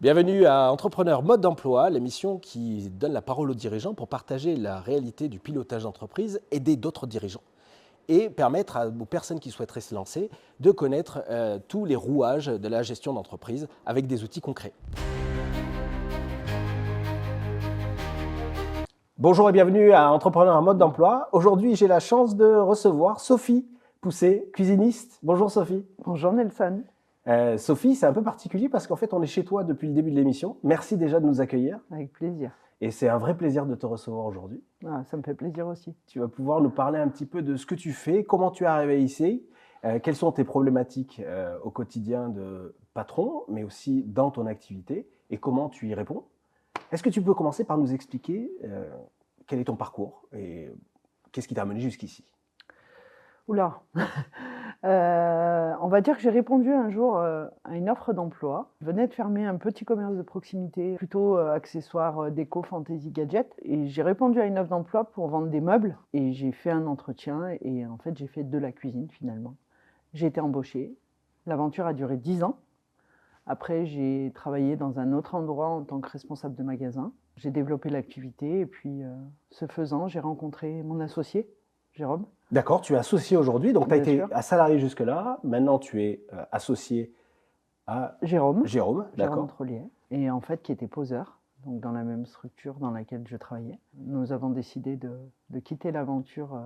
Bienvenue à Entrepreneur Mode d'Emploi, l'émission qui donne la parole aux dirigeants pour partager la réalité du pilotage d'entreprise, aider d'autres dirigeants et permettre aux personnes qui souhaiteraient se lancer de connaître tous les rouages de la gestion d'entreprise avec des outils concrets. Bonjour et bienvenue à Entrepreneur Mode d'Emploi. Aujourd'hui, j'ai la chance de recevoir Sophie Pousset, cuisiniste. Bonjour Sophie. Bonjour Nelson. Sophie, c'est un peu particulier parce qu'en fait, on est chez toi depuis le début de l'émission. Merci déjà de nous accueillir. Avec plaisir. Et c'est un vrai plaisir de te recevoir aujourd'hui. Ah, ça me fait plaisir aussi. Tu vas pouvoir nous parler un petit peu de ce que tu fais, comment tu es arrivé ici, quelles sont tes problématiques au quotidien de patron, mais aussi dans ton activité, et comment tu y réponds. Est-ce que tu peux commencer par nous expliquer quel est ton parcours et qu'est-ce qui t'a amené jusqu'ici? Oula. On va dire que j'ai répondu un jour à une offre d'emploi. Je venais de fermer un petit commerce de proximité, plutôt accessoires déco, fantasy, gadget. Et j'ai répondu à une offre d'emploi pour vendre des meubles. Et j'ai fait un entretien et en fait, j'ai fait de la cuisine finalement. J'ai été embauchée. L'aventure a duré 10 ans. Après, j'ai travaillé dans un autre endroit en tant que responsable de magasin. J'ai développé l'activité et puis, ce faisant, j'ai rencontré mon associé, Jérôme. D'accord, tu es associé aujourd'hui, donc tu as Bien été sûr. à salarié jusque-là. Maintenant, tu es associé à Jérôme d'accord. Trollier, et en fait qui était poseur, donc dans la même structure dans laquelle je travaillais. Nous avons décidé de quitter l'aventure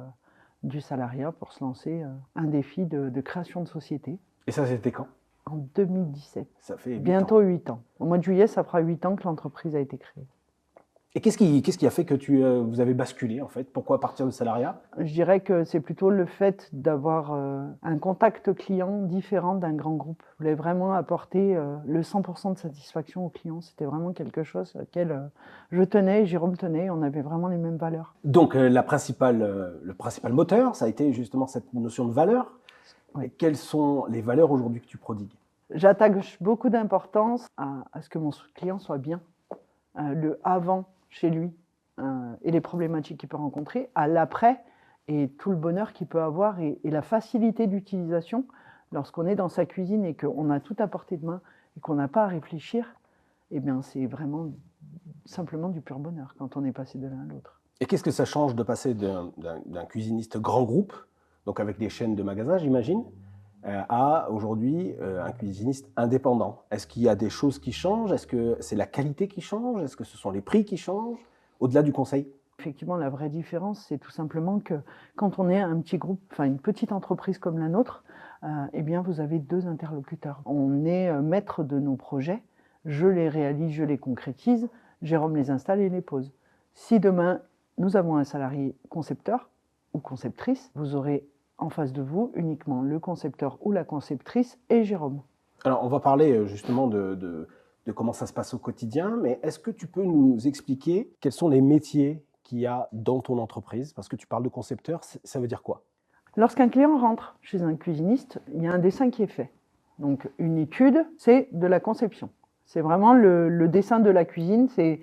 du salariat pour se lancer un défi de création de société Et ça, c'était quand? en 2017. Ça fait 8 ans. Bientôt 8 ans. Au mois de juillet, ça fera 8 ans que l'entreprise a été créée. Et qu'est-ce qui a fait que vous avez basculé en fait? Pourquoi partir du salariat? Je dirais que c'est plutôt le fait d'avoir un contact client différent d'un grand groupe. Je voulais vraiment apporter le 100% de satisfaction aux clients. C'était vraiment quelque chose auquel je tenais, Jérôme tenait, on avait vraiment les mêmes valeurs. Donc le principal moteur, ça a été justement cette notion de valeur. Oui. Et quelles sont les valeurs aujourd'hui que tu prodigues? J'attache beaucoup d'importance à ce que mon client soit bien. Le avant chez lui et les problématiques qu'il peut rencontrer, à l'après et tout le bonheur qu'il peut avoir et la facilité d'utilisation lorsqu'on est dans sa cuisine et qu'on a tout à portée de main et qu'on n'a pas à réfléchir, eh bien c'est vraiment simplement du pur bonheur quand on est passé de l'un à l'autre. Et qu'est-ce que ça change de passer d'un cuisiniste grand groupe, donc avec des chaînes de magasins, j'imagine, à aujourd'hui un cuisiniste indépendant? Est-ce qu'il y a des choses qui changent? Est-ce que c'est la qualité qui change? Est-ce que ce sont les prix qui changent? Au-delà du conseil? Effectivement, la vraie différence, c'est tout simplement que quand on est un petit groupe, enfin une petite entreprise comme la nôtre, eh bien vous avez 2 interlocuteurs. On est maître de nos projets, je les réalise, je les concrétise, Jérôme les installe et les pose. Si demain, nous avons un salarié concepteur ou conceptrice, vous aurez en face de vous uniquement le concepteur ou la conceptrice et Jérôme. Alors, on va parler justement de comment ça se passe au quotidien, mais est-ce que tu peux nous expliquer quels sont les métiers qu'il y a dans ton entreprise? Parce que tu parles de concepteur, ça veut dire quoi? Lorsqu'un client rentre chez un cuisiniste, il y a un dessin qui est fait. Donc une étude, c'est de la conception. C'est vraiment le dessin de la cuisine, c'est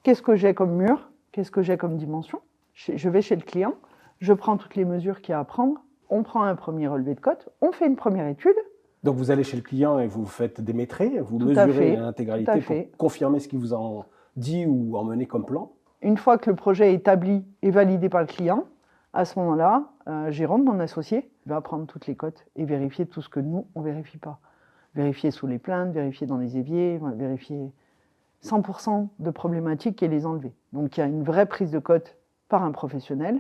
qu'est-ce que j'ai comme mur, qu'est-ce que j'ai comme dimension. Je vais chez le client, je prends toutes les mesures qu'il y a à prendre, on prend un premier relevé de cote, on fait une première étude. Donc vous allez chez le client et vous faites des métrés, vous Tout à mesurez fait, l'intégralité tout à pour fait. confirmer ce qu'il vous en dit ou emmener comme plan. Une fois que le projet est établi et validé par le client, à ce moment-là, Jérôme, mon associé, va prendre toutes les cotes et vérifier tout ce que nous, on ne vérifie pas. Vérifier sous les plaintes, vérifier dans les éviers, vérifier 100% de problématiques et les enlever. Donc il y a une vraie prise de cote par un professionnel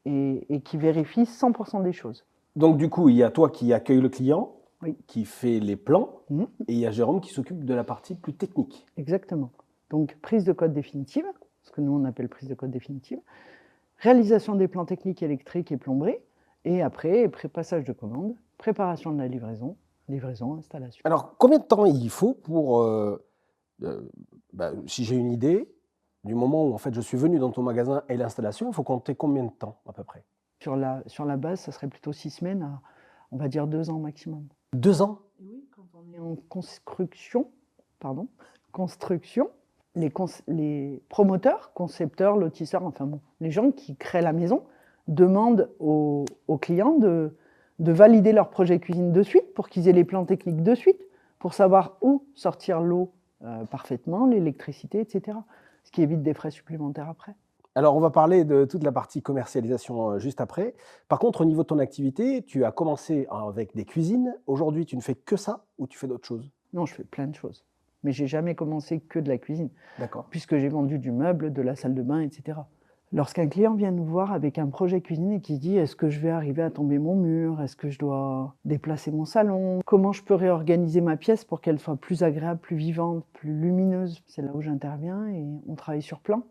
et qui vérifie 100% des choses. Donc du coup, il y a toi qui accueille le client, Oui. qui fait les plans, Mmh. et il y a Jérôme qui s'occupe de la partie plus technique. Exactement. Donc prise de cote définitive, ce que nous on appelle prise de cote définitive, réalisation des plans techniques électriques et plomberie, et après, passage de commande, préparation de la livraison, installation. Alors, combien de temps il faut pour, si j'ai une idée, du moment où en fait je suis venu dans ton magasin et l'installation, il faut compter combien de temps à peu près? Sur la base, ça serait plutôt 6 semaines à, on va dire, 2 ans maximum. 2 ans? Oui, quand on est en construction, les promoteurs, concepteurs, lotisseurs, enfin bon, les gens qui créent la maison demandent aux clients de valider leur projet cuisine de suite pour qu'ils aient les plans techniques de suite, pour savoir où sortir l'eau parfaitement, l'électricité, etc. Ce qui évite des frais supplémentaires après. Alors, on va parler de toute la partie commercialisation juste après. Par contre, au niveau de ton activité, tu as commencé avec des cuisines. Aujourd'hui, tu ne fais que ça ou tu fais d'autres choses? Non, je fais plein de choses. Mais j'ai jamais commencé que de la cuisine, D'accord. puisque j'ai vendu du meuble, de la salle de bain, etc. Lorsqu'un client vient nous voir avec un projet cuisine et qui se dit est-ce que je vais arriver à tomber mon mur, est-ce que je dois déplacer mon salon, comment je peux réorganiser ma pièce pour qu'elle soit plus agréable, plus vivante, plus lumineuse, c'est là où j'interviens et on travaille sur plan.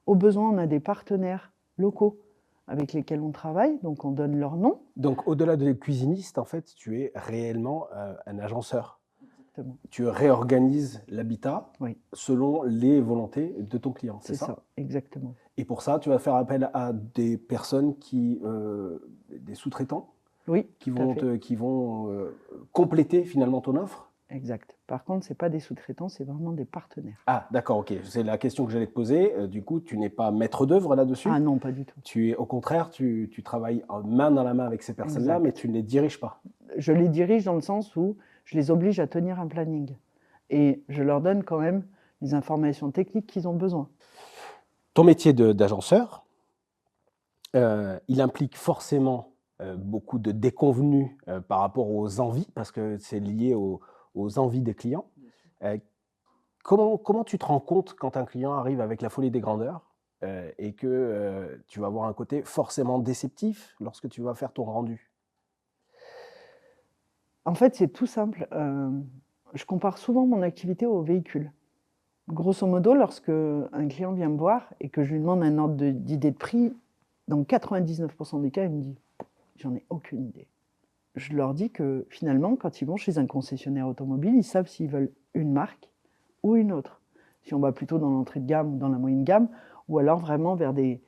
Au besoin, on a des partenaires locaux avec lesquels on travaille, donc on donne leur nom. Donc, au-delà de cuisiniste, en fait, tu es réellement un agenceur. Exactement. Tu réorganises l'habitat Oui. selon les volontés de ton client, c'est C'est ça? ça, exactement. Et pour ça, tu vas faire appel à des personnes des sous-traitants Oui, qui tout à vont, fait. qui vont compléter finalement ton offre? Exact. Par contre, ce n'est pas des sous-traitants, c'est vraiment des partenaires. Ah, d'accord, ok. C'est la question que j'allais te poser. Du coup, tu n'es pas maître d'œuvre là-dessus? Ah non, pas du tout. Au contraire, tu travailles main dans la main avec ces personnes-là, mais Exact. tu ne les diriges pas. Je les dirige dans le sens où je les oblige à tenir un planning. Et je leur donne quand même les informations techniques qu'ils ont besoin. Ton métier d'agenceur, il implique forcément beaucoup de déconvenues par rapport aux envies, parce que c'est lié aux envies des clients. Comment tu te rends compte quand un client arrive avec la folie des grandeurs et que tu vas avoir un côté forcément déceptif lorsque tu vas faire ton rendu? En fait, c'est tout simple. Je compare souvent mon activité au véhicule. Grosso modo, lorsque un client vient me voir et que je lui demande un ordre d'idée de prix, dans 99% des cas, il me dit « j'en ai aucune idée ». Je leur dis que finalement, quand ils vont chez un concessionnaire automobile, ils savent s'ils veulent une marque ou une autre. Si on va plutôt dans l'entrée de gamme ou dans la moyenne gamme, ou alors vraiment vers des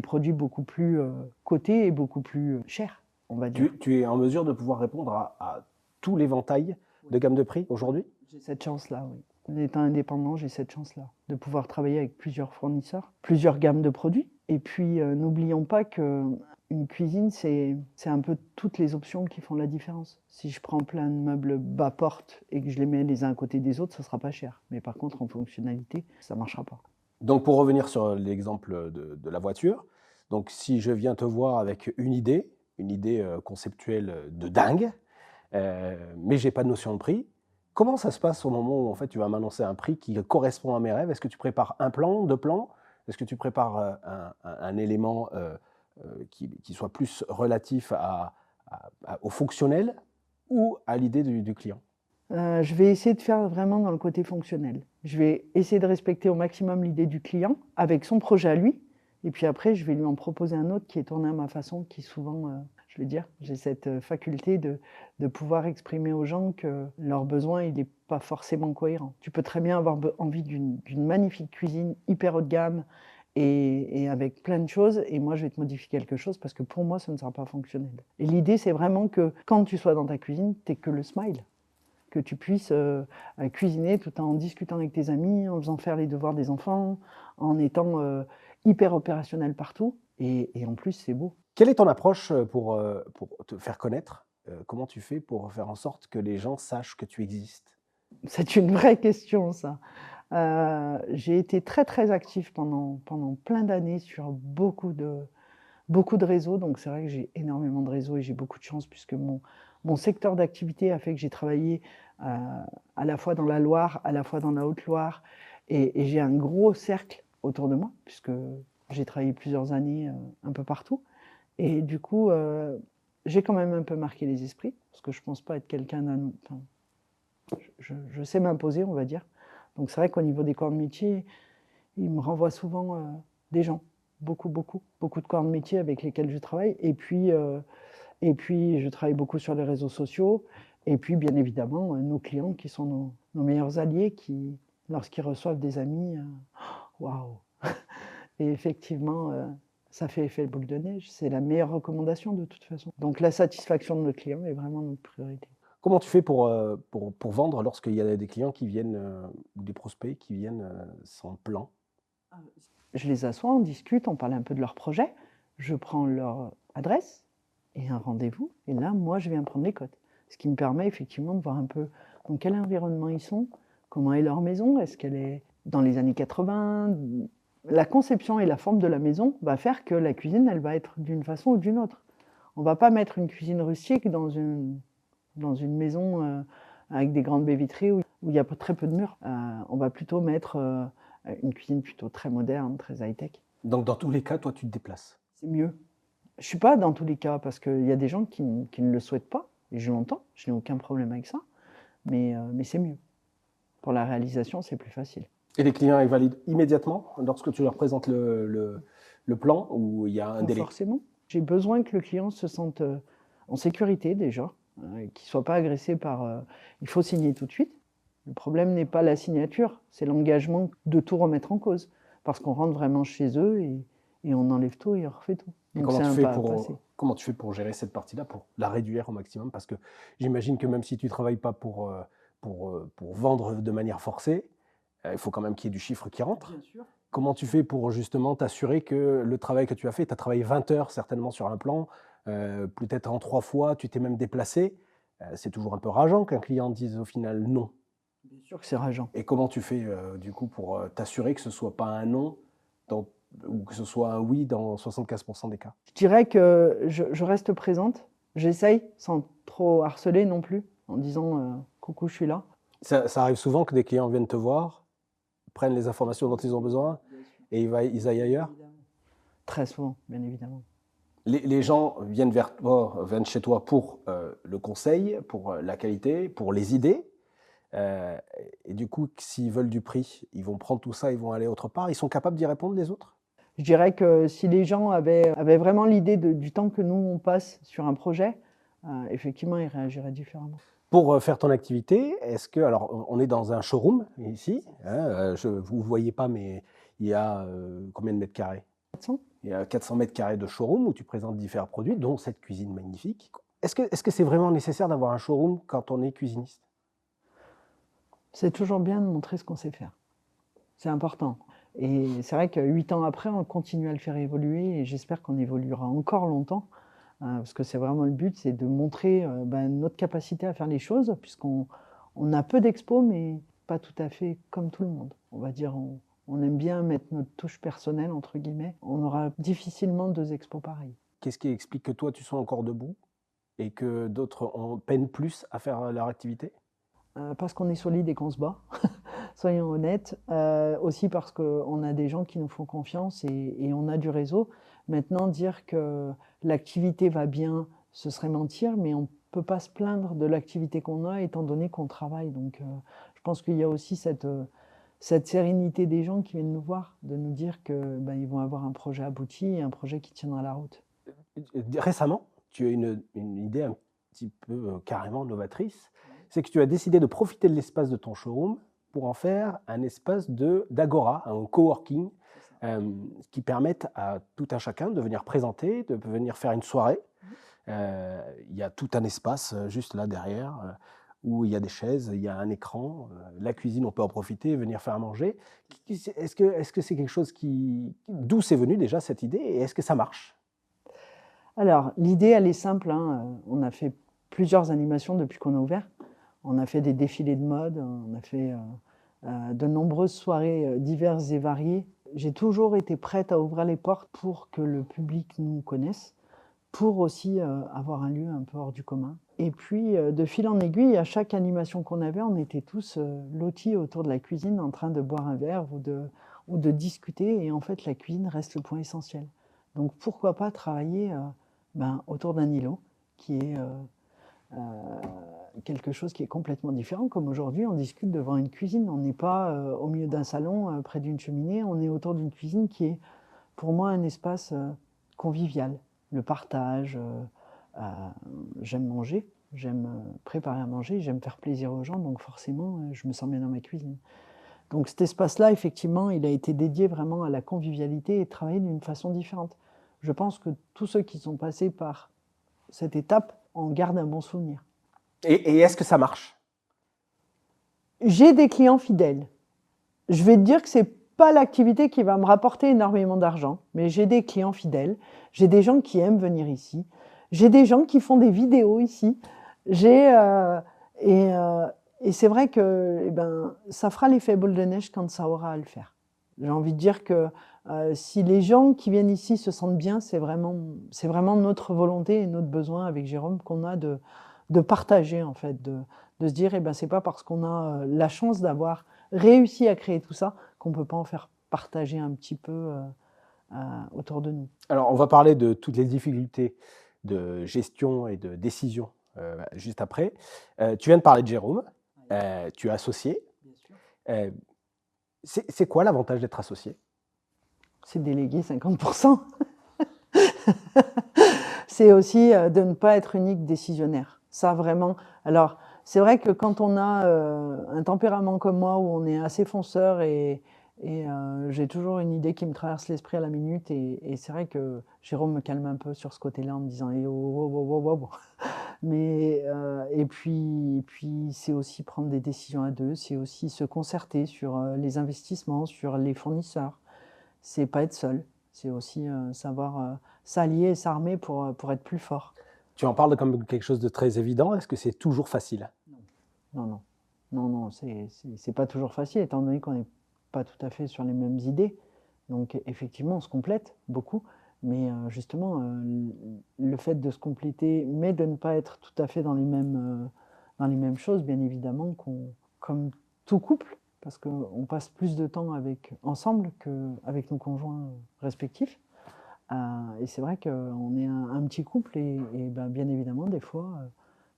produits beaucoup plus cotés et beaucoup plus chers, on va dire. Tu es en mesure de pouvoir répondre à tout l'éventail de gamme de prix aujourd'hui? J'ai cette chance-là, oui. En étant indépendant, j'ai cette chance-là, de pouvoir travailler avec plusieurs fournisseurs, plusieurs gammes de produits. Et puis, n'oublions pas qu'une cuisine, c'est un peu toutes les options qui font la différence. Si je prends plein de meubles bas porte et que je les mets les uns à côté des autres, ça ne sera pas cher. Mais par contre, en fonctionnalité, ça ne marchera pas. Donc, pour revenir sur l'exemple de la voiture, donc si je viens te voir avec une idée conceptuelle de dingue, mais j'ai pas de notion de prix, comment ça se passe au moment où en fait tu vas m'annoncer un prix qui correspond à mes rêves? Est-ce que tu prépares un plan, 2 plans? Est-ce que tu prépares un élément qui soit plus relatif au fonctionnel ou à l'idée du client? Je vais essayer de faire vraiment dans le côté fonctionnel. Je vais essayer de respecter au maximum l'idée du client avec son projet à lui. Et puis après, je vais lui en proposer un autre qui est tourné à ma façon, qui souvent, je vais dire, j'ai cette faculté de pouvoir exprimer aux gens que leur besoin, il n'est pas forcément cohérent. Tu peux très bien avoir envie d'une magnifique cuisine hyper haut de gamme et avec plein de choses, et moi, je vais te modifier quelque chose parce que pour moi, ça ne sera pas fonctionnel. Et l'idée, c'est vraiment que quand tu sois dans ta cuisine, tu n'aies que le smile, que tu puisses cuisiner tout en discutant avec tes amis, en faisant faire les devoirs des enfants, en étant hyper opérationnel partout. Et en plus, c'est beau. Quelle est ton approche pour te faire connaître? Comment tu fais pour faire en sorte que les gens sachent que tu existes? C'est une vraie question, ça. J'ai été très, très active pendant plein d'années sur beaucoup de réseaux. Donc, c'est vrai que j'ai énormément de réseaux et j'ai beaucoup de chance puisque mon secteur d'activité a fait que j'ai travaillé à la fois dans la Loire, à la fois dans la Haute-Loire. Et j'ai un gros cercle autour de moi puisque j'ai travaillé plusieurs années un peu partout. Et du coup, j'ai quand même un peu marqué les esprits parce que je ne pense pas être quelqu'un d'un... Enfin, je sais m'imposer, on va dire. Donc, c'est vrai qu'au niveau des corps de métier, il me renvoie souvent des gens. Beaucoup de corps de métier avec lesquels je travaille. Et puis, je travaille beaucoup sur les réseaux sociaux. Et puis, bien évidemment, nos clients qui sont nos meilleurs alliés, qui, lorsqu'ils reçoivent des amis, waouh! Et effectivement, ça fait effet boule de neige. C'est la meilleure recommandation de toute façon. Donc, la satisfaction de notre client est vraiment notre priorité. Comment tu fais pour vendre lorsqu'il y a des clients qui viennent ou des prospects qui viennent sans plan? Je les assois, on discute, on parle un peu de leur projet. Je prends leur adresse et un rendez-vous. Et là, moi, je viens prendre les cotes. Ce qui me permet effectivement de voir un peu dans quel environnement ils sont, Comment est leur maison? Est-ce qu'elle est dans les années 80? La conception et la forme de la maison va faire que la cuisine, elle va être d'une façon ou d'une autre. On ne va pas mettre une cuisine rustique dans une maison avec des grandes baies vitrées où il y a très peu de murs. On va plutôt mettre une cuisine plutôt très moderne, très high-tech. Donc, dans tous les cas, toi, tu te déplaces. C'est mieux. Je ne suis pas dans tous les cas, parce qu'il y a des gens qui ne le souhaitent pas, et je l'entends, je n'ai aucun problème avec ça, mais c'est mieux. Pour la réalisation, c'est plus facile. Et les clients, ils valident immédiatement lorsque tu leur présentes le plan, ou il y a un délai? Forcément. J'ai besoin que le client se sente en sécurité déjà, qu'il ne soit pas agressé par il faut signer tout de suite. Le problème n'est pas la signature, c'est l'engagement de tout remettre en cause. Parce qu'on rentre vraiment chez eux et on enlève tout et on refait tout. Et Donc comment tu fais pour gérer cette partie-là, pour la réduire au maximum? Parce que j'imagine que même si tu ne travailles pas pour vendre de manière forcée, il faut quand même qu'il y ait du chiffre qui rentre. Bien sûr. Comment tu fais pour justement t'assurer que le travail que tu as fait, tu as travaillé 20 heures certainement sur un plan, peut-être en 3 fois, tu t'es même déplacé. C'est toujours un peu rageant qu'un client dise au final non. Bien sûr que c'est rageant. Et comment tu fais du coup pour t'assurer que ce ne soit pas un non ou que ce soit un oui dans 75% des cas? Je dirais que je reste présente, j'essaye sans trop harceler non plus, en disant coucou, je suis là. Ça arrive souvent que des clients viennent te voir, prennent les informations dont ils ont besoin et ils aillent ailleurs? Très souvent, bien évidemment. Les gens viennent viennent chez toi pour le conseil, pour la qualité, pour les idées. Et du coup, s'ils veulent du prix, ils vont prendre tout ça, ils vont aller autre part. Ils sont capables d'y répondre, les autres? Je dirais que si les gens avaient vraiment l'idée du temps que nous, on passe sur un projet, effectivement, ils réagiraient différemment. Pour faire ton activité, alors on est dans un showroom ici, hein, vous ne voyez pas, mais il y a combien de mètres carrés? 400? Il y a 400 mètres carrés de showroom où tu présentes différents produits, dont cette cuisine magnifique. Est-ce que c'est vraiment nécessaire d'avoir un showroom quand on est cuisiniste? C'est toujours bien de montrer ce qu'on sait faire. C'est important. Et c'est vrai que 8 ans après, on continue à le faire évoluer et j'espère qu'on évoluera encore longtemps. Parce que c'est vraiment le but, c'est de montrer notre capacité à faire les choses, puisqu'on a peu d'expos, mais pas tout à fait comme tout le monde. On va dire, on aime bien mettre notre touche personnelle, entre guillemets. On aura difficilement 2 expos pareils. Qu'est-ce qui explique que toi, tu sois encore debout et que d'autres peinent plus à faire leur activité? Parce qu'on est solide et qu'on se bat, soyons honnêtes. Aussi parce qu'on a des gens qui nous font confiance et on a du réseau. Maintenant, dire que l'activité va bien, ce serait mentir, mais on ne peut pas se plaindre de l'activité qu'on a étant donné qu'on travaille. Donc je pense qu'il y a aussi cette sérénité des gens qui viennent nous voir, de nous dire qu'ils vont avoir un projet abouti et un projet qui tiendra la route. Récemment, tu as une idée un petit peu carrément novatrice, c'est que tu as décidé de profiter de l'espace de ton showroom pour en faire un espace d'agora, un coworking, qui permettent à tout un chacun de venir présenter, de venir faire une soirée. Il y a tout un espace juste là derrière, où il y a des chaises, il y a un écran, la cuisine, on peut en profiter, venir faire à manger. Est-ce que c'est quelque chose d'où c'est venu déjà cette idée et est-ce que ça marche? Alors, l'idée, elle est simple, hein. On a fait plusieurs animations depuis qu'on a ouvert. On a fait des défilés de mode, on a fait de nombreuses soirées diverses et variées. J'ai toujours été prête à ouvrir les portes pour que le public nous connaisse, pour aussi avoir un lieu un peu hors du commun. Et puis, de fil en aiguille, à chaque animation qu'on avait, on était tous lotis autour de la cuisine en train de boire un verre ou de discuter. Et en fait, la cuisine reste le point essentiel. Donc, pourquoi pas travailler autour d'un îlot qui est quelque chose qui est complètement différent. Comme aujourd'hui, on discute devant une cuisine. On n'est pas au milieu d'un salon, près d'une cheminée. On est autour d'une cuisine qui est, pour moi, un espace convivial. Le partage. J'aime manger, j'aime préparer à manger, j'aime faire plaisir aux gens. Donc forcément, je me sens bien dans ma cuisine. Donc cet espace-là, effectivement, il a été dédié vraiment à la convivialité et travaillé d'une façon différente. Je pense que tous ceux qui sont passés par cette étape en gardent un bon souvenir. Et est-ce que ça marche? J'ai des clients fidèles. Je vais te dire que ce n'est pas l'activité qui va me rapporter énormément d'argent, mais j'ai des clients fidèles. J'ai des gens qui aiment venir ici. J'ai des gens qui font des vidéos ici. Et Et c'est vrai que eh ben, ça fera l'effet boule de neige quand ça aura à le faire. J'ai envie de dire que si les gens qui viennent ici se sentent bien, c'est vraiment notre volonté et notre besoin avec Jérôme qu'on a de partager, en fait, de se dire, eh ben, c'est pas parce qu'on a la chance d'avoir réussi à créer tout ça qu'on peut pas en faire partager un petit peu autour de nous. Alors, on va parler de toutes les difficultés de gestion et de décision juste après. Tu viens de parler de Jérôme, tu es associé. Bien sûr. C'est quoi l'avantage d'être associé? C'est déléguer 50%. C'est aussi de ne pas être unique décisionnaire. Ça, vraiment. Alors, c'est vrai que quand on a un tempérament comme moi, où on est assez fonceur et j'ai toujours une idée qui me traverse l'esprit à la minute, et c'est vrai que Jérôme me calme un peu sur ce côté-là en me disant hey, oh, oh, oh, oh, oh. Mais, et puis c'est aussi prendre des décisions à deux, c'est aussi se concerter sur les investissements, sur les fournisseurs. C'est pas être seul, c'est aussi savoir s'allier et s'armer pour être plus fort. Tu en parles comme quelque chose de très évident. Est-ce que c'est toujours facile? Non, non, non, non, c'est pas toujours facile, étant donné qu'on n'est pas tout à fait sur les mêmes idées. Donc effectivement, on se complète beaucoup, mais justement, le fait de se compléter, mais de ne pas être tout à fait dans les mêmes choses, bien évidemment, comme tout couple, parce qu'on passe plus de temps ensemble qu'avec nos conjoints respectifs. Et c'est vrai qu'on est un petit couple, et ben, bien évidemment, des fois,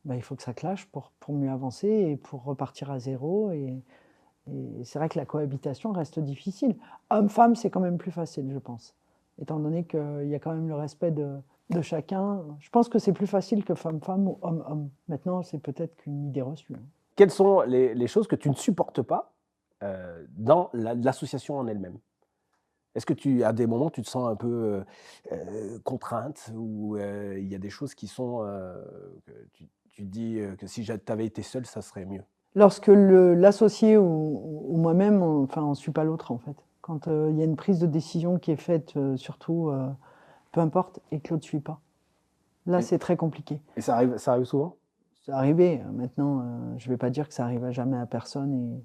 ben, il faut que ça clash pour mieux avancer et pour repartir à zéro. Et c'est vrai que la cohabitation reste difficile. Homme-femme, c'est quand même plus facile, je pense. Étant donné qu'il y a quand même le respect de chacun, je pense que c'est plus facile que femme-femme ou homme-homme. Maintenant, c'est peut-être qu'une idée reçue. Quelles sont les choses que tu ne supportes pas dans l'association en elle-même? Est-ce que à des moments, tu te sens un peu contrainte, ou il y a des choses qui sont que tu te dis que si tu avais été seule, ça serait mieux? Lorsque l'associé ou moi-même, on ne suit pas l'autre, en fait. Quand il y a une prise de décision qui est faite, surtout, peu importe, et que l'autre ne suit pas. Là, c'est très compliqué. Et ça arrive souvent? C'est arrivé. Maintenant, je ne vais pas dire que ça arrive à jamais à personne,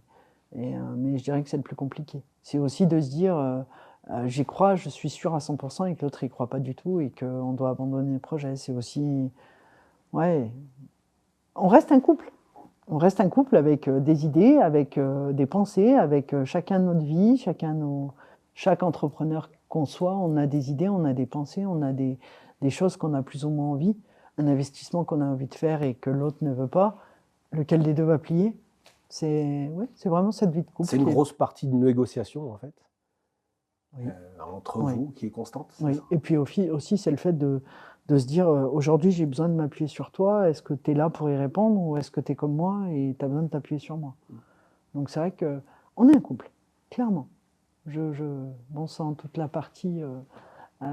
mais je dirais que c'est le plus compliqué. C'est aussi de se dire, j'y crois, je suis sûr à 100%, et que l'autre n'y croit pas du tout, et qu'on doit abandonner le projet. C'est aussi... Ouais. On reste un couple. On reste un couple avec des idées, avec des pensées, avec chacun notre vie, chaque entrepreneur qu'on soit, on a des idées, on a des pensées, on a des choses qu'on a plus ou moins envie, un investissement qu'on a envie de faire et que l'autre ne veut pas, lequel des deux va plier. C'est vraiment cette vie de couple. C'est une grosse partie de négociation, en fait, oui. entre vous, qui est constante. Oui. Et puis aussi, c'est le fait de se dire, aujourd'hui, j'ai besoin de m'appuyer sur toi, est-ce que tu es là pour y répondre, ou est-ce que tu es comme moi et tu as besoin de t'appuyer sur moi? Donc c'est vrai qu'on est un couple, clairement. Bon, sans toute la partie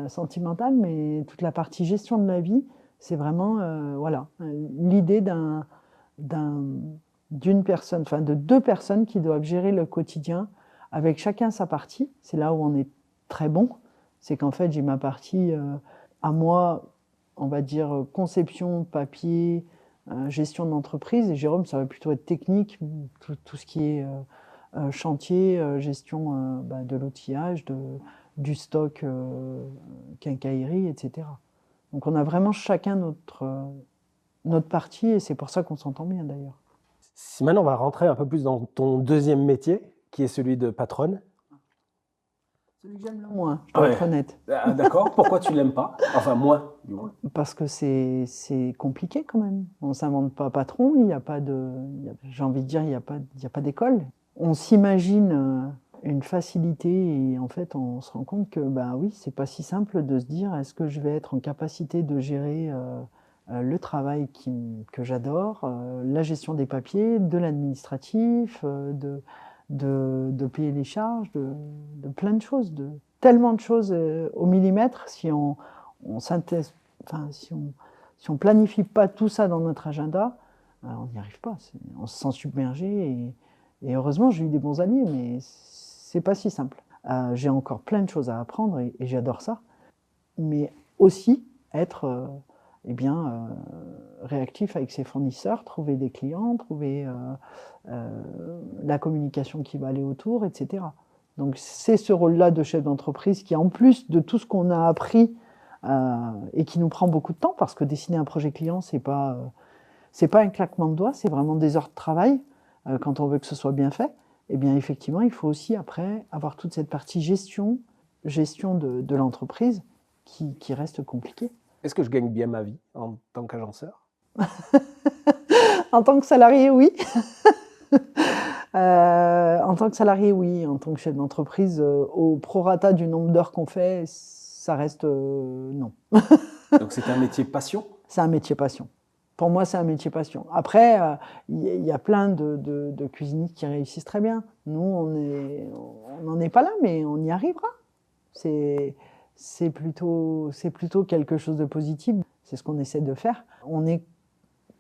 sentimentale, mais toute la partie gestion de la vie, c'est vraiment voilà, l'idée d'une personne, enfin de deux personnes qui doivent gérer le quotidien avec chacun sa partie. C'est là où on est très bon, c'est qu'en fait j'ai ma partie à moi, on va dire conception, papier, gestion d'entreprise, et Jérôme, ça va plutôt être technique, tout ce qui est chantier, gestion de l'outillage, du stock, quincaillerie, etc. Donc on a vraiment chacun notre partie, et c'est pour ça qu'on s'entend bien d'ailleurs. Si maintenant on va rentrer un peu plus dans ton deuxième métier, qui est celui de patronne. Celui que j'aime le moins, je dois être honnête. Ah, d'accord, pourquoi tu l'aimes pas? Enfin, moins, du moins. Parce que c'est compliqué quand même. On ne s'invente pas patron, il n'y a pas de... J'ai envie de dire, il n'y a pas d'école. On s'imagine une facilité, et en fait on se rend compte que bah oui, c'est pas si simple de se dire est-ce que je vais être en capacité de gérer le travail que j'adore, la gestion des papiers, de l'administratif, de payer les charges, de plein de choses, tellement de choses au millimètre. Si on synthèse, enfin, si on planifie pas tout ça dans notre agenda, on n'y arrive pas. On se sent submergé, et heureusement j'ai eu des bons alliés, mais c'est pas si simple. J'ai encore plein de choses à apprendre, et j'adore ça, mais aussi être eh bien, réactif avec ses fournisseurs, trouver des clients, trouver la communication qui va aller autour, etc. Donc c'est ce rôle-là de chef d'entreprise qui, en plus de tout ce qu'on a appris et qui nous prend beaucoup de temps, parce que dessiner un projet client, c'est pas un claquement de doigts, c'est vraiment des heures de travail quand on veut que ce soit bien fait. Eh bien, effectivement, il faut aussi après avoir toute cette partie gestion de l'entreprise qui reste compliquée. Est-ce que je gagne bien ma vie en tant qu'agenceur? En tant que salarié, oui. En tant que salarié, oui. En tant que chef d'entreprise, au prorata du nombre d'heures qu'on fait, ça reste non. Donc c'est un métier passion? C'est un métier passion. Pour moi, c'est un métier passion. Après, il y a plein de cuisinistes qui réussissent très bien. Nous, on n'en est pas là, mais on y arrivera. C'est plutôt quelque chose de positif. C'est ce qu'on essaie de faire. On n'est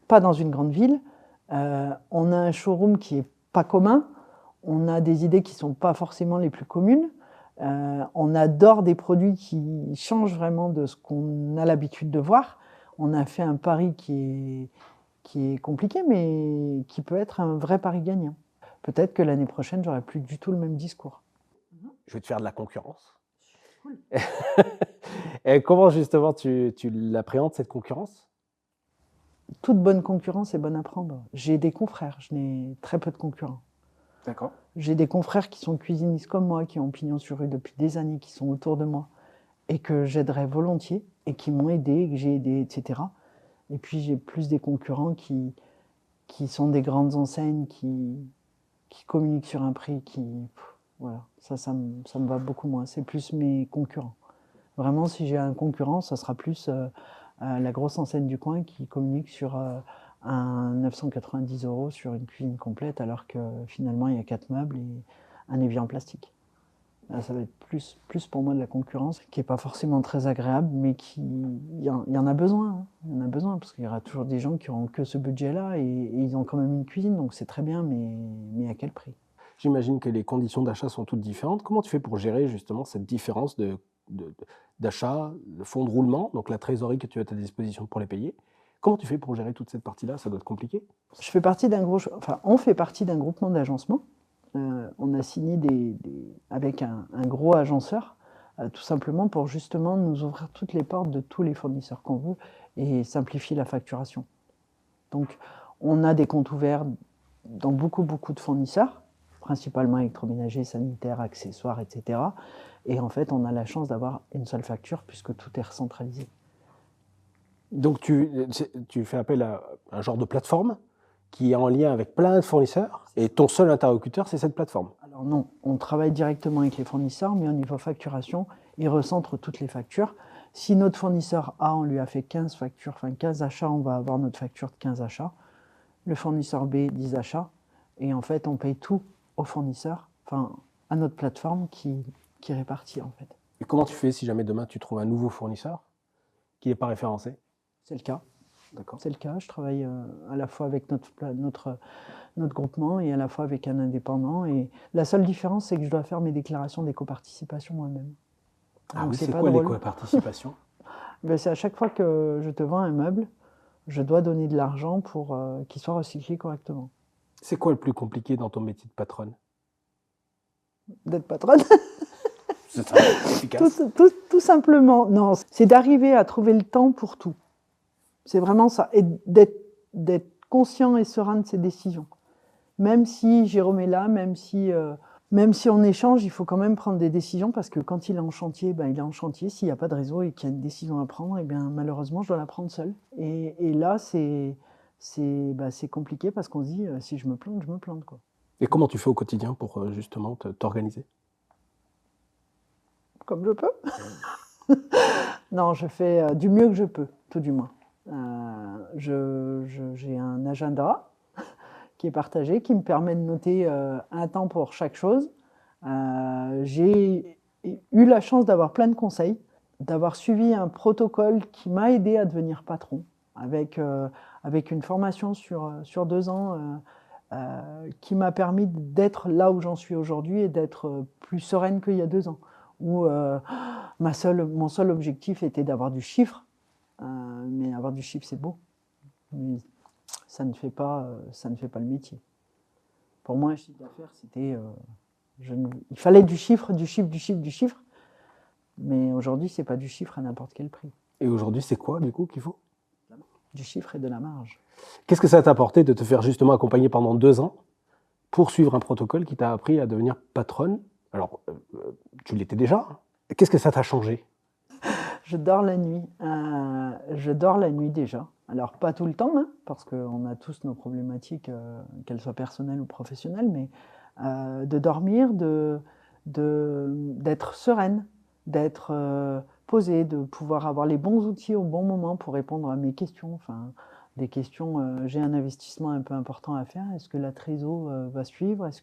pas dans une grande ville. On a un showroom qui n'est pas commun. On a des idées qui ne sont pas forcément les plus communes. On adore des produits qui changent vraiment de ce qu'on a l'habitude de voir. On a fait un pari qui est compliqué, mais qui peut être un vrai pari gagnant. Peut-être que l'année prochaine, j'aurai plus du tout le même discours. Je vais te faire de la concurrence. Cool. Et comment justement tu l'appréhendes, cette concurrence? Toute bonne concurrence est bonne à prendre. J'ai des confrères, je n'ai très peu de concurrents. D'accord. J'ai des confrères qui sont cuisinistes comme moi, qui ont pignon sur rue depuis des années, qui sont autour de moi, et que j'aiderais volontiers, et qui m'ont aidé, que j'ai aidé, etc. Et puis j'ai plus des concurrents qui sont des grandes enseignes, qui communiquent sur un prix, voilà, ça me va beaucoup moins. C'est plus mes concurrents. Vraiment, si j'ai un concurrent, ça sera plus la grosse enseigne du coin qui communique sur un 990 € sur une cuisine complète, alors que finalement, il y a 4 meubles et un évier en plastique. Là, ça va être plus pour moi de la concurrence, qui n'est pas forcément très agréable, mais il y en a besoin. Hein. Il y en a besoin, parce qu'il y aura toujours des gens qui n'auront que ce budget-là, et ils ont quand même une cuisine, donc c'est très bien, mais à quel prix? J'imagine que les conditions d'achat sont toutes différentes. Comment tu fais pour gérer justement cette différence d'achat, le fonds de roulement, donc la trésorerie que tu as à ta disposition pour les payer? Comment tu fais pour gérer toute cette partie-là? Ça doit être compliqué. On fait partie d'un groupement d'agencement. On a signé avec un gros agenceur, tout simplement pour justement nous ouvrir toutes les portes de tous les fournisseurs qu'on veut et simplifier la facturation. Donc, on a des comptes ouverts dans beaucoup de fournisseurs, principalement électroménager, sanitaire, accessoires, etc. Et en fait, on a la chance d'avoir une seule facture puisque tout est recentralisé. Donc tu fais appel à un genre de plateforme qui est en lien avec plein de fournisseurs, et ton seul interlocuteur, c'est cette plateforme. Alors non, on travaille directement avec les fournisseurs, mais au niveau facturation, ils recentrent toutes les factures. Si notre fournisseur A, on lui a fait 15 factures, enfin 15 achats, on va avoir notre facture de 15 achats. Le fournisseur B, 10 achats. Et en fait, on paye tout au fournisseur, enfin à notre plateforme qui répartit en fait. Et comment tu fais si jamais demain tu trouves un nouveau fournisseur qui n'est pas référencé? C'est le cas. D'accord. C'est le cas. Je travaille à la fois avec notre groupement et à la fois avec un indépendant. Et la seule différence, c'est que je dois faire mes déclarations d'éco-participation moi-même. Ah oui, c'est quoi l'éco-participation? Ben, c'est à chaque fois que je te vends un meuble, je dois donner de l'argent pour qu'il soit recyclé correctement. C'est quoi le plus compliqué dans ton métier de patronne? D'être patronne. C'est ça, efficace. Tout simplement. Non, c'est d'arriver à trouver le temps pour tout. C'est vraiment ça. Et d'être conscient et serein de ses décisions. Même si Jérôme est là, même si on échange, il faut quand même prendre des décisions parce que quand il est en chantier, ben, il est en chantier. S'il n'y a pas de réseau et qu'il y a une décision à prendre, eh bien, malheureusement, je dois la prendre seule. Et là, c'est compliqué parce qu'on se dit, si je me plante, je me plante, quoi. Et comment tu fais au quotidien pour justement t'organiser? Comme je peux. Non, je fais du mieux que je peux, tout du moins. J'ai un agenda qui est partagé, qui me permet de noter un temps pour chaque chose. J'ai eu la chance d'avoir plein de conseils, d'avoir suivi un protocole qui m'a aidé à devenir patron, avec une formation sur 2 ans qui m'a permis d'être là où j'en suis aujourd'hui et d'être plus sereine qu'il y a 2 ans, où mon seul objectif était d'avoir du chiffre, mais avoir du chiffre, c'est beau. Mais ça ne fait pas le métier. Pour moi, un chiffre d'affaires, c'était... il fallait du chiffre, du chiffre, du chiffre, du chiffre. Mais aujourd'hui, ce n'est pas du chiffre à n'importe quel prix. Et aujourd'hui, c'est quoi, du coup, qu'il faut? Du chiffre et de la marge. Qu'est-ce que ça t'a apporté de te faire justement accompagner pendant 2 ans pour suivre un protocole qui t'a appris à devenir patronne? Alors, tu l'étais déjà. Qu'est-ce que ça t'a changé? Je dors la nuit. Je dors la nuit déjà. Alors, pas tout le temps, hein, parce qu'on a tous nos problématiques, qu'elles soient personnelles ou professionnelles, mais de dormir, d'être sereine, d'être posée, de pouvoir avoir les bons outils au bon moment pour répondre à mes questions. Enfin, des questions, j'ai un investissement un peu important à faire. Est-ce que la trésor va suivre? Est-ce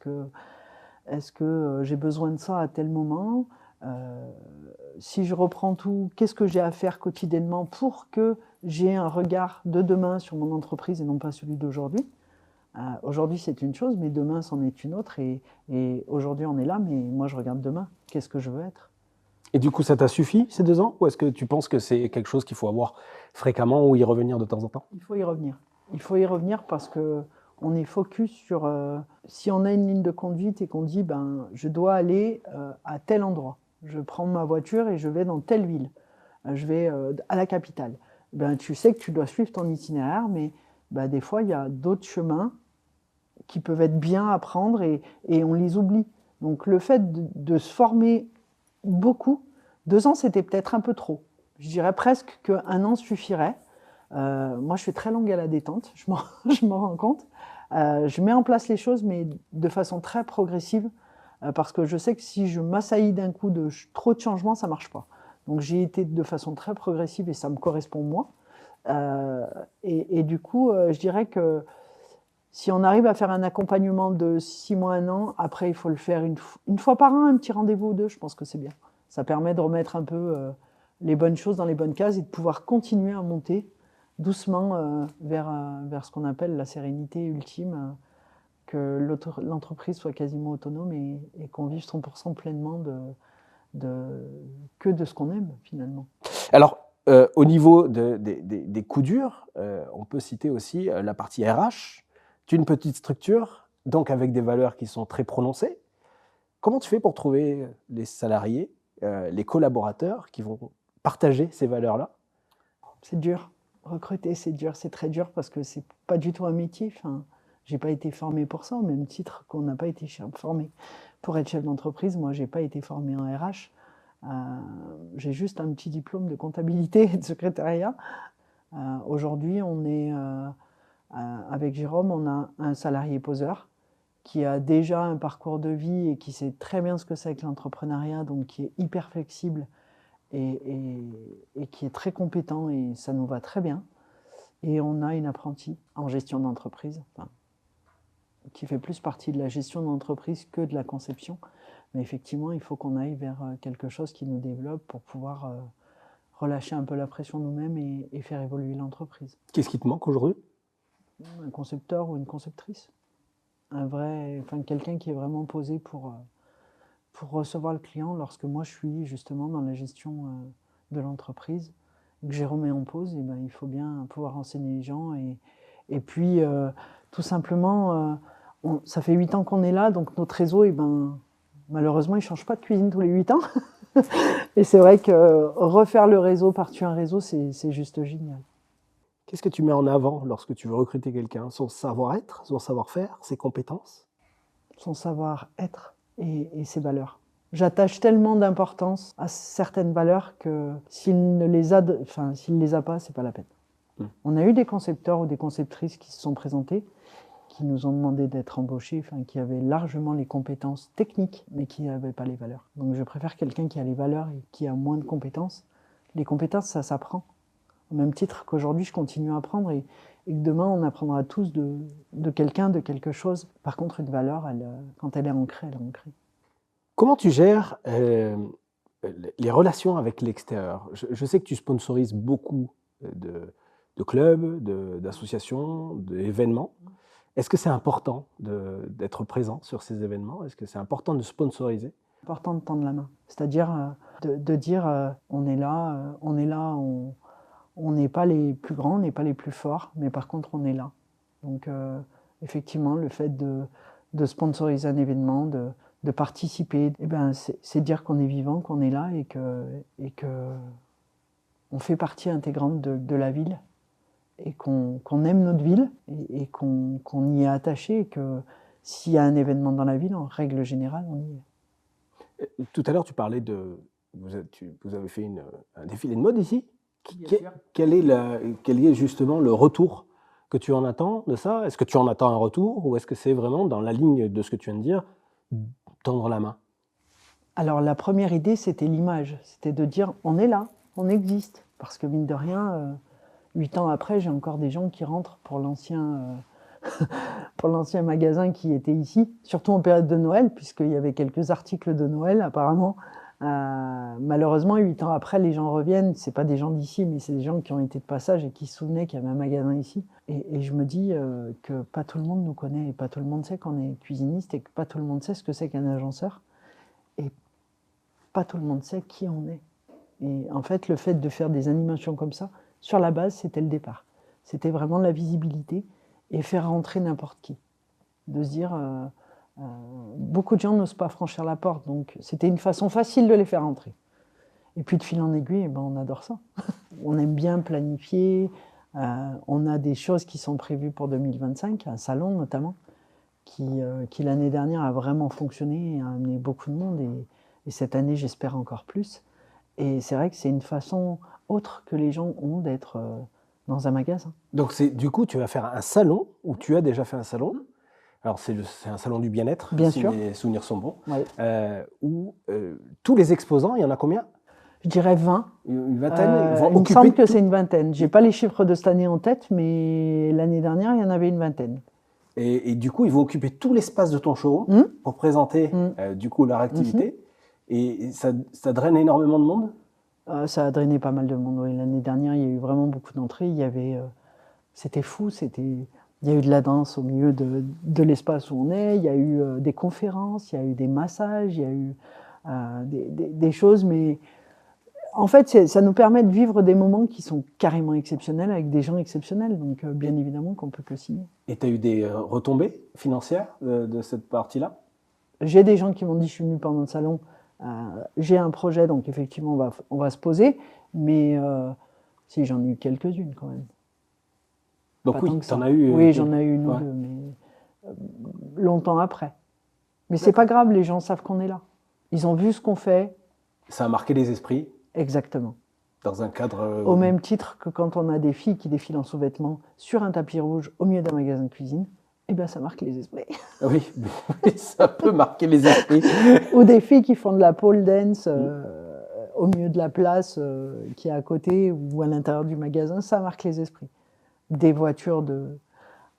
que j'ai besoin de ça à tel moment? Si je reprends tout, qu'est-ce que j'ai à faire quotidiennement pour que j'ai un regard de demain sur mon entreprise et non pas celui d'aujourd'hui? Aujourd'hui, c'est une chose, mais demain, c'en est une autre. Et aujourd'hui, on est là, mais moi, je regarde demain. Qu'est-ce que je veux être? Et du coup, ça t'a suffi ces 2 ans? Ou est-ce que tu penses que c'est quelque chose qu'il faut avoir fréquemment ou y revenir de temps en temps? Il faut y revenir. Il faut y revenir parce qu'on est focus sur... si on a une ligne de conduite et qu'on dit, ben, je dois aller à tel endroit. Je prends ma voiture et je vais dans telle ville. Je vais à la capitale. Ben, tu sais que tu dois suivre ton itinéraire, mais ben, des fois, il y a d'autres chemins qui peuvent être bien à prendre et on les oublie. Donc le fait de se former beaucoup, 2 ans, c'était peut-être un peu trop. Je dirais presque qu'1 an suffirait. Moi, je suis très longue à la détente, je m'en rends compte. Je mets en place les choses, mais de façon très progressive, parce que je sais que si je m'assaillis d'un coup de trop de changements, ça ne marche pas. Donc j'ai été de façon très progressive et ça me correspond moi. Et du coup, je dirais que si on arrive à faire un accompagnement de 6 mois, 1 an, après il faut le faire une fois par an, un petit rendez-vous ou 2, je pense que c'est bien. Ça permet de remettre un peu les bonnes choses dans les bonnes cases et de pouvoir continuer à monter doucement vers ce qu'on appelle la sérénité ultime, que l'entreprise soit quasiment autonome et qu'on vive 100% pleinement que de ce qu'on aime finalement. Alors, au niveau des coups durs, on peut citer aussi la partie RH. Tu es une petite structure, donc avec des valeurs qui sont très prononcées. Comment tu fais pour trouver les salariés, les collaborateurs qui vont partager ces valeurs-là? C'est dur. Recruter, c'est dur, c'est très dur parce que c'est pas du tout un métier. Enfin, j'ai pas été formée pour ça, au même titre qu'on n'a pas été formé pour être chef d'entreprise. Moi, j'ai pas été formée en RH. J'ai juste un petit diplôme de comptabilité et de secrétariat. Aujourd'hui, on est avec Jérôme, on a un salarié poseur qui a déjà un parcours de vie et qui sait très bien ce que c'est que l'entrepreneuriat, donc qui est hyper flexible et qui est très compétent et ça nous va très bien. Et on a une apprentie en gestion d'entreprise, enfin, qui fait plus partie de la gestion d'entreprise que de la conception. Mais effectivement, il faut qu'on aille vers quelque chose qui nous développe pour pouvoir relâcher un peu la pression nous-mêmes et faire évoluer l'entreprise. Qu'est-ce qui te manque aujourd'hui? Un concepteur ou une conceptrice. Quelqu'un qui est vraiment posé pour recevoir le client lorsque moi je suis justement dans la gestion de l'entreprise, que j'ai remis en pause, et ben, il faut bien pouvoir enseigner les gens. Et puis, tout simplement, ça fait 8 ans qu'on est là, donc notre réseau, et ben, malheureusement, il ne change pas de cuisine tous les 8 ans. Et c'est vrai que refaire le réseau par-dessus un réseau, c'est juste génial. Qu'est-ce que tu mets en avant lorsque tu veux recruter quelqu'un? Son savoir-être, son savoir-faire, ses compétences? Son savoir-être et ses valeurs. J'attache tellement d'importance à certaines valeurs que s'il ne les a, s'il les a pas, c'est pas la peine. On a eu des concepteurs ou des conceptrices qui se sont présentés, qui nous ont demandé d'être embauchés, qui avaient largement les compétences techniques, mais qui n'avaient pas les valeurs. Donc je préfère quelqu'un qui a les valeurs et qui a moins de compétences. Les compétences, ça s'apprend. Au même titre qu'aujourd'hui, je continue à apprendre et que demain, on apprendra tous de quelqu'un, de quelque chose. Par contre, une valeur, quand elle est ancrée, elle est ancrée. Comment tu gères les relations avec l'extérieur? Je sais que tu sponsorises beaucoup de clubs, d'associations, d'événements. Est-ce que c'est important d'être présent sur ces événements? Est-ce que c'est important de sponsoriser? C'est important de tendre la main. C'est-à-dire de dire on est là, On n'est pas les plus grands, on n'est pas les plus forts, mais par contre, on est là. Donc, effectivement, le fait de sponsoriser un événement, de participer, eh ben, c'est dire qu'on est vivant, qu'on est là et que on fait partie intégrante de la ville et qu'on aime notre ville et qu'on y est attaché et que s'il y a un événement dans la ville, en règle générale, on y est. Tout à l'heure, tu parlais de... Vous avez fait un défilé de mode ici. Bien sûr. Quel est justement le retour que tu en attends de ça? Est-ce que tu en attends un retour ou est-ce que c'est vraiment dans la ligne de ce que tu viens de dire, tendre la main? Alors la première idée, c'était l'image. C'était de dire, on est là, on existe. Parce que mine de rien, 8 ans après, j'ai encore des gens qui rentrent pour l'ancien magasin qui était ici, surtout en période de Noël, puisqu'il y avait quelques articles de Noël apparemment. Malheureusement, 8 ans après, les gens reviennent. C'est pas des gens d'ici, mais c'est des gens qui ont été de passage et qui se souvenaient qu'il y avait un magasin ici. Et je me dis que pas tout le monde nous connaît et pas tout le monde sait qu'on est cuisiniste et que pas tout le monde sait ce que c'est qu'un agenceur. Et pas tout le monde sait qui on est. Et en fait, le fait de faire des animations comme ça, sur la base, c'était le départ. C'était vraiment la visibilité et faire rentrer n'importe qui. De se dire, beaucoup de gens n'osent pas franchir la porte, donc c'était une façon facile de les faire rentrer. Et puis de fil en aiguille, ben, on adore ça. On aime bien planifier, on a des choses qui sont prévues pour 2025, un salon notamment, qui l'année dernière a vraiment fonctionné et a amené beaucoup de monde, et cette année j'espère encore plus. Et c'est vrai que c'est une façon autre que les gens ont d'être dans un magasin. Donc du coup, tu vas faire un salon, ou tu as déjà fait un salon. Alors c'est un salon du bien-être, Bien si sûr. mes souvenirs sont bons, Ouais. où tous les exposants, il y en a combien? Je dirais 20. Une vingtaine? Ils vont Il me occuper semble que tout- c'est une vingtaine. J'ai pas les chiffres de cette année en tête, mais l'année dernière, il y en avait une vingtaine. Et du coup, ils vont occuper tout l'espace de ton showroom pour présenter du coup leur activité. Et ça draine énormément de monde? Ça a drainé pas mal de monde. Oui. L'année dernière, il y a eu vraiment beaucoup d'entrées. C'était fou. Il y a eu de la danse au milieu de l'espace où on est. Il y a eu des conférences, il y a eu des massages, il y a eu des choses. Mais en fait, ça nous permet de vivre des moments qui sont carrément exceptionnels avec des gens exceptionnels. Donc, bien évidemment qu'on peut que signer. Et tu as eu des retombées financières de cette partie-là? J'ai des gens qui m'ont dit, je suis venu pendant le salon, j'ai un projet, donc effectivement, on va se poser. Mais si, j'en ai eu quelques-unes quand même. Donc Pas oui, tant que tu en ça. as eu... Oui, j'en ai eu une ou ouais. deux, mais longtemps après. Mais c'est pas grave, les gens savent qu'on est là. Ils ont vu ce qu'on fait. Ça a marqué les esprits Exactement. dans un cadre... Au même titre que quand on a des filles qui défilent en sous-vêtements sur un tapis rouge au milieu d'un magasin de cuisine, eh bien ça marque les esprits. Oui, ça peut marquer les esprits. Ou des filles qui font de la pole dance au milieu de la place qui est à côté ou à l'intérieur du magasin, ça marque les esprits. Des voitures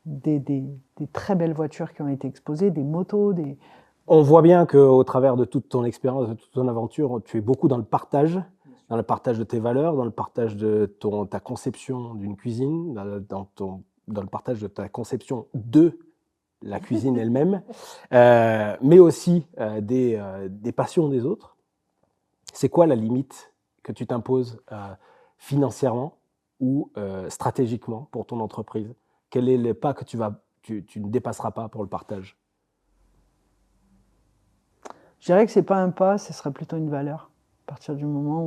des très belles voitures qui ont été exposées, des motos, On voit bien qu'au travers de toute ton expérience, de toute ton aventure, tu es beaucoup dans le partage de tes valeurs, dans le partage de ta conception d'une cuisine, dans le partage de ta conception de la cuisine elle-même, mais aussi des passions des autres. C'est quoi la limite que tu t'imposes financièrement ou stratégiquement pour ton entreprise? Quel est le pas que tu ne dépasseras pas pour le partage? Je dirais que ce n'est pas un pas, ce serait plutôt une valeur. À partir du moment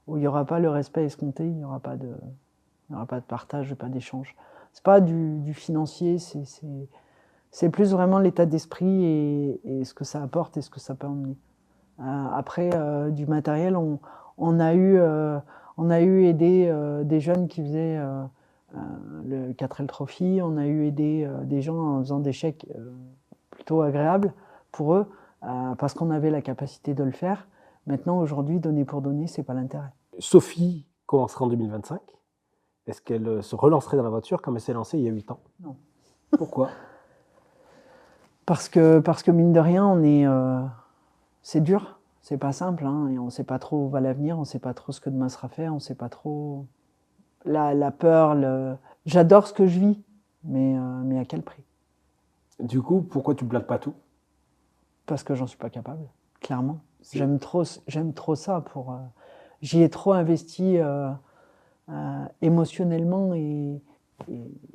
où il n'y aura pas le respect escompté, il n'y aura pas de partage, pas d'échange. Ce n'est pas du financier, c'est plus vraiment l'état d'esprit et ce que ça apporte et ce que ça peut emmener. Après, du matériel, on a eu aidé des jeunes qui faisaient le 4L Trophy, on a eu aidé des gens en faisant des chèques plutôt agréables pour eux, parce qu'on avait la capacité de le faire. Maintenant, aujourd'hui, donner pour donner, ce n'est pas l'intérêt. Sophie commencera en 2025. Est-ce qu'elle se relancerait dans la voiture comme elle s'est lancée il y a 8 ans? Non. Pourquoi? Parce que mine de rien, c'est dur, c'est pas simple, hein, et on ne sait pas trop où va l'avenir, on ne sait pas trop ce que demain sera fait, on ne sait pas trop la peur. J'adore ce que je vis, mais à quel prix? Du coup, pourquoi tu ne plaques pas tout? Parce que j'en suis pas capable, clairement. J'aime trop ça. J'y ai trop investi émotionnellement et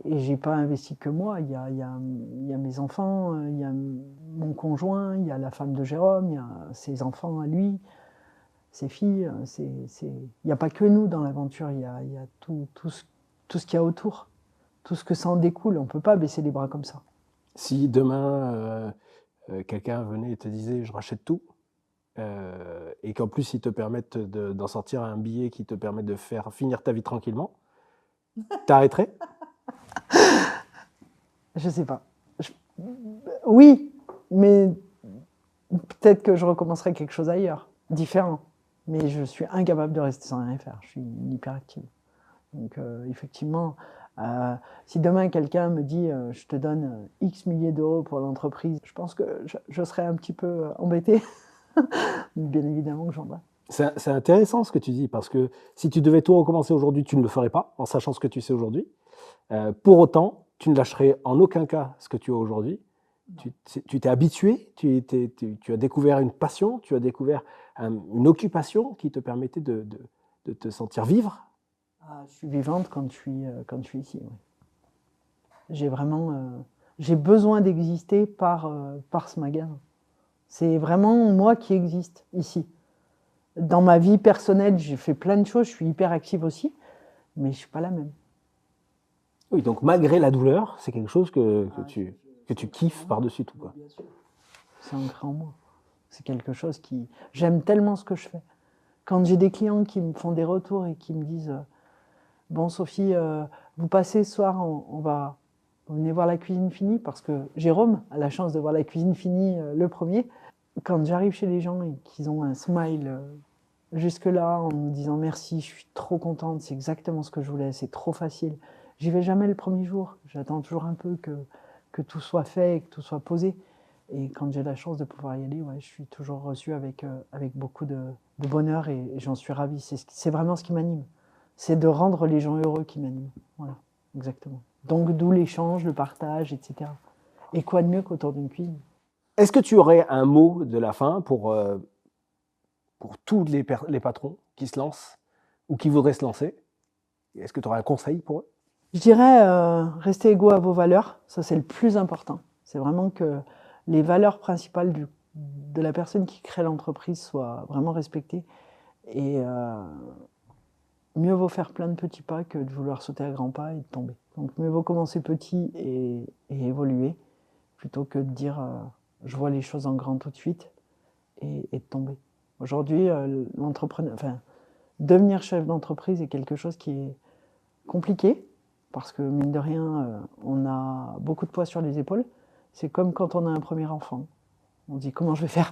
j'ai pas investi que moi. Il y a mes enfants, il y a mon conjoint, il y a la femme de Jérôme, il y a ses enfants à lui, ses filles. Il n'y a pas que nous dans l'aventure, il y a tout ce qu'il y a autour, tout ce que ça en découle. On ne peut pas baisser les bras comme ça. Si demain, quelqu'un venait et te disait « je rachète tout », et qu'en plus ils te permettent d'en sortir un billet qui te permet de faire finir ta vie tranquillement, t'arrêterais? Je sais pas. Oui, mais peut-être que je recommencerai quelque chose ailleurs, différent. Mais je suis incapable de rester sans rien faire. Je suis une hyperactive. Donc effectivement, si demain quelqu'un me dit je te donne X milliers d'euros pour l'entreprise, je pense que je serais un petit peu embêté. Bien évidemment que j'en ai. C'est intéressant ce que tu dis, parce que si tu devais tout recommencer aujourd'hui, tu ne le ferais pas, en sachant ce que tu sais aujourd'hui. Pour autant, tu ne lâcherais en aucun cas ce que tu as aujourd'hui. Tu t'es habitué, tu as découvert une passion, tu as découvert une occupation qui te permettait de te sentir vivre. Je suis vivante quand je suis ici. Ouais. J'ai besoin d'exister par ce magasin. C'est vraiment moi qui existe ici. Dans ma vie personnelle, j'ai fait plein de choses, je suis hyper active aussi, mais je ne suis pas la même. Oui, donc malgré la douleur, c'est quelque chose que tu kiffes par-dessus tout, quoi. C'est ancré en moi. C'est quelque chose qui... J'aime tellement ce que je fais. Quand j'ai des clients qui me font des retours et qui me disent « Bon, Sophie, vous passez ce soir, vous venez voir la cuisine finie » parce que Jérôme a la chance de voir la cuisine finie le premier. Quand j'arrive chez les gens et qu'ils ont un smile jusque-là en me disant « Merci, je suis trop contente, c'est exactement ce que je voulais, c'est trop facile ». J'y vais jamais le premier jour. J'attends toujours un peu que tout soit fait et que tout soit posé. Et quand j'ai la chance de pouvoir y aller, ouais, je suis toujours reçue avec beaucoup de bonheur et j'en suis ravie. C'est vraiment ce qui m'anime. C'est de rendre les gens heureux qui m'anime. Voilà, exactement. Donc d'où l'échange, le partage, etc. Et quoi de mieux qu'autour d'une cuisine? Est-ce que tu aurais un mot de la fin pour tous les patrons qui se lancent ou qui voudraient se lancer? Est-ce que tu aurais un conseil pour eux? Je dirais rester égaux à vos valeurs. Ça, c'est le plus important. C'est vraiment que les valeurs principales de la personne qui crée l'entreprise soient vraiment respectées. Et mieux vaut faire plein de petits pas que de vouloir sauter à grands pas et de tomber. Donc mieux vaut commencer petit et évoluer plutôt que de dire je vois les choses en grand tout de suite et de tomber. Aujourd'hui, devenir chef d'entreprise est quelque chose qui est compliqué parce que mine de rien, on a beaucoup de poids sur les épaules. C'est comme quand on a un premier enfant. On se dit comment je vais faire?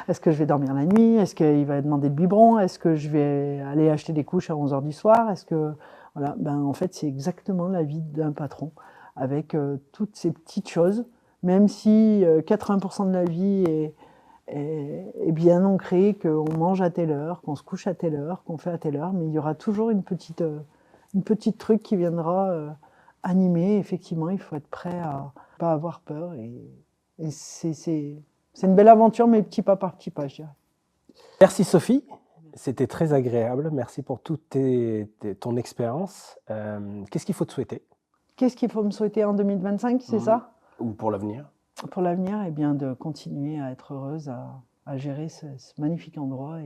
Est-ce que je vais dormir la nuit? Est-ce qu'il va demander le biberon? Est-ce que je vais aller acheter des couches à 11h du soir? Est-ce que... Voilà, en fait, c'est exactement la vie d'un patron, avec toutes ces petites choses, même si 80% de la vie est bien ancrée, qu'on mange à telle heure, qu'on se couche à telle heure, qu'on fait à telle heure, mais il y aura toujours une petite truc qui viendra animer. Effectivement, il faut être prêt à ne pas avoir peur, et c'est une belle aventure, mais petit pas par petit pas, je dirais. Merci Sophie, c'était très agréable. Merci pour toute ton expérience. Qu'est-ce qu'il faut te souhaiter? Qu'est-ce qu'il faut me souhaiter en 2025, c'est ça? Ou pour l'avenir? Pour l'avenir, eh bien, de continuer à être heureuse, à gérer ce magnifique endroit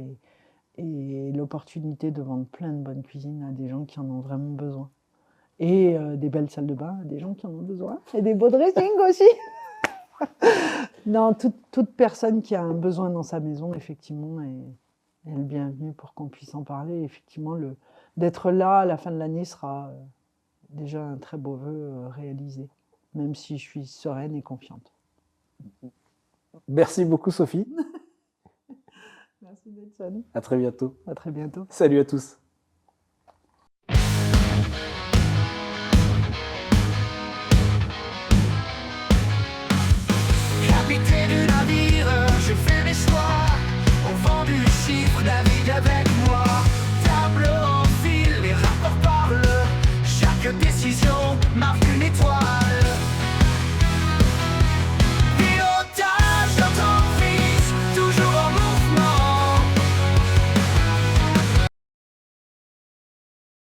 et l'opportunité de vendre plein de bonnes cuisines à des gens qui en ont vraiment besoin. Et des belles salles de bain à des gens qui en ont besoin. Et des beaux dressings aussi. Non, toute personne qui a un besoin dans sa maison, effectivement, est le bienvenu pour qu'on puisse en parler. Effectivement, d'être là à la fin de l'année sera déjà un très beau vœu réalisé, même si je suis sereine et confiante. Merci beaucoup, Sophie. Merci Nelson. À très bientôt. À très bientôt. Salut à tous. Capitaine du navire, je fais mes choix. Au vent du chiffre, navigue avec moi. Tableau en fil, les rapports parlent. Chaque décision marque une étoile.